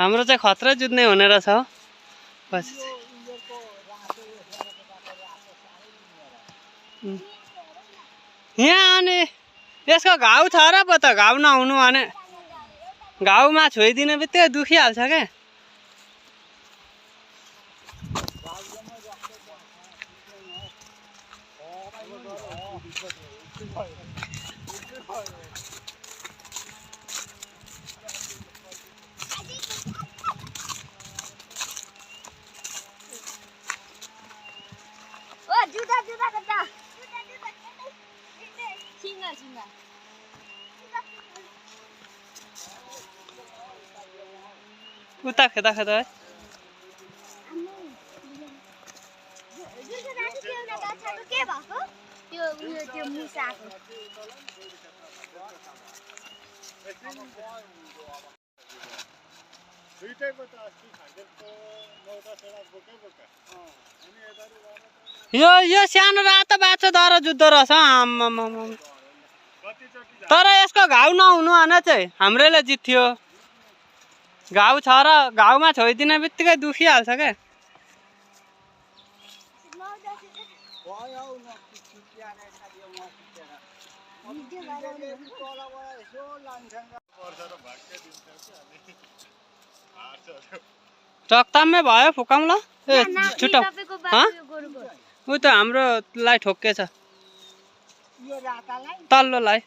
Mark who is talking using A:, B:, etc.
A: हाम्रो चाहिँ खतरा जुत्ने हुने रहेछ हो पछि यहाँ अनि यसको घाउ छ र पो त घाउ नहुनु भने घाउमा छोइदिने बित्तिकै दुखिहाल्छ क्या उता खेदा खेदा है यो सानो रातो बाछो दर जुत्दो रहेछ आम्मामामा तर यसको घाउ नहुनु भने चाहिँ हाम्रैले जित्थ्यो घाउ छ र घाउमा छोइदिने बित्तिकै दुखिहाल्छ क्या टक्तामै भयो फुकाउँ ल ए छुट्टाउ उ त हाम्रोलाई ठोक्केछ तल्लोलाई